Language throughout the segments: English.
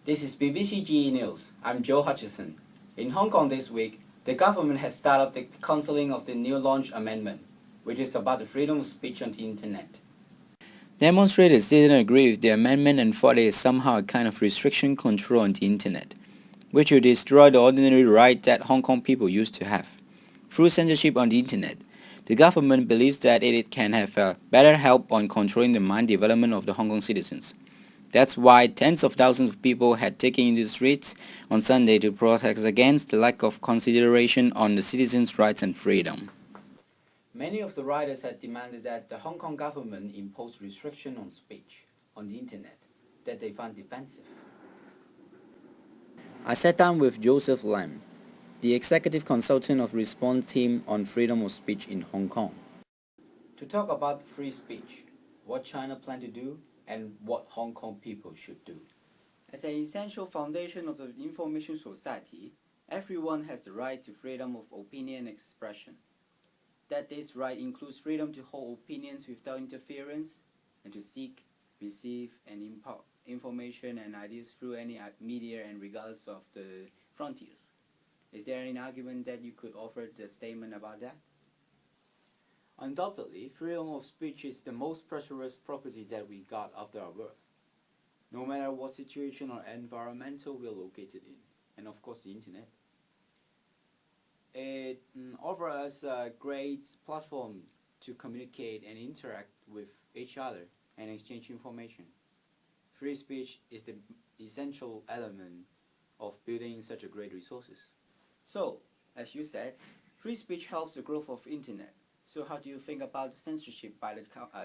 This is BBC GE News. I'm Joe Hutchison. In Hong Kong this week, the government has started the counselling of the new launch amendment, which is about the freedom of speech on the internet. Demonstrators didn't agree with the amendment and thought it is somehow a kind of restriction control on the internet, which would destroy the ordinary right that Hong Kong people used to have. Through censorship on the internet, the government believes that it can have a better help on controlling the mind development of the Hong Kong citizens. That's why tens of thousands of people had taken into the streets on Sunday to protest against the lack of consideration on the citizens' rights and freedom. Many of the riders had demanded that the Hong Kong government impose restriction on speech on the internet that they found defensive. I sat down with Joseph Lam, the executive consultant of Response Team on Freedom of Speech in Hong Kong, to talk about free speech, what China plans to do, and what Hong Kong people should do. As an essential foundation of the information society, everyone has the right to freedom of opinion and expression. That this right includes freedom to hold opinions without interference and to seek, receive, and impart information and ideas through any media and regardless of the frontiers. Is there any argument that you could offer the statement about that? Undoubtedly, freedom of speech is the most precious property that we got after our birth, no matter what situation or environmental we're located in, and of course the internet. It offers us a great platform to communicate and interact with each other and exchange information. Free speech is the essential element of building such a great resources. So, as you said, free speech helps the growth of internet. So how do you think about the censorship by the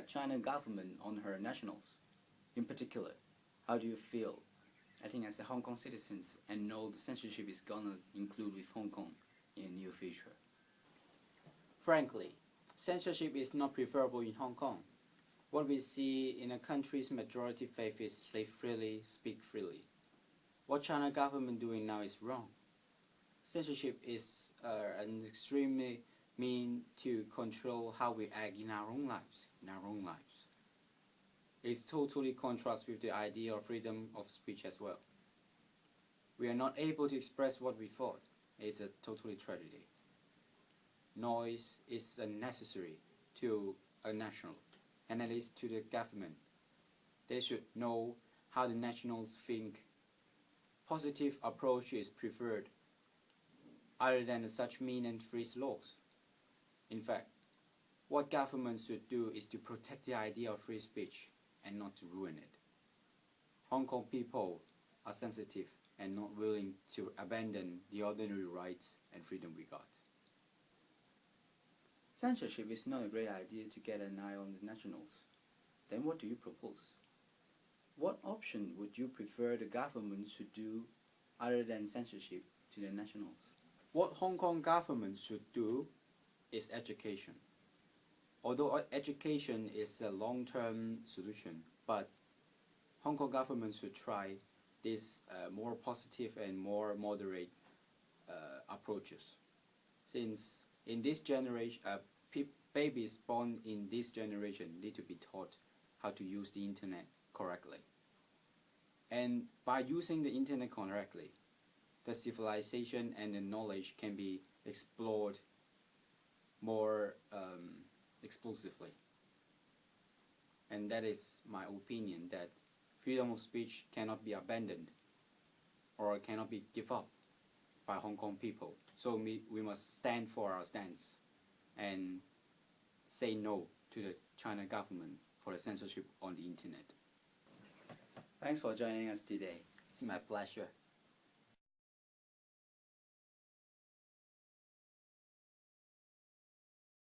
China government on her nationals? In particular, how do you feel? I think as a Hong Kong citizens and know the censorship is gonna include with Hong Kong in the near future. Frankly, censorship is not preferable in Hong Kong. What we see in a country's majority faith is live freely, speak freely. What China government doing now is wrong. Censorship is an extremely mean to control how we act in our own lives. It totally contrasts with the idea of freedom of speech as well. We are not able to express what we thought. It's a totally tragedy. Noise is necessary to a national, and at least to the government. They should know how the nationals think. Positive approach is preferred, other than such mean and freeze laws. In fact, what governments should do is to protect the idea of free speech and not to ruin it. Hong Kong people are sensitive and not willing to abandon the ordinary rights and freedom we got. Censorship is not a great idea to get an eye on the nationals. Then what do you propose? What option would you prefer the government should do other than censorship to the nationals? What Hong Kong government should do is education. Although education is a long-term solution, but Hong Kong government should try this more positive and more moderate approaches. Since in this generation, babies born in this generation need to be taught how to use the internet correctly. And by using the internet correctly, the civilization and the knowledge can be explored more explosively. And that is my opinion, that freedom of speech cannot be abandoned or cannot be given up by Hong Kong people. So we must stand for our stance and say no to the China government for the censorship on the internet. Thanks for joining us today. It's my pleasure.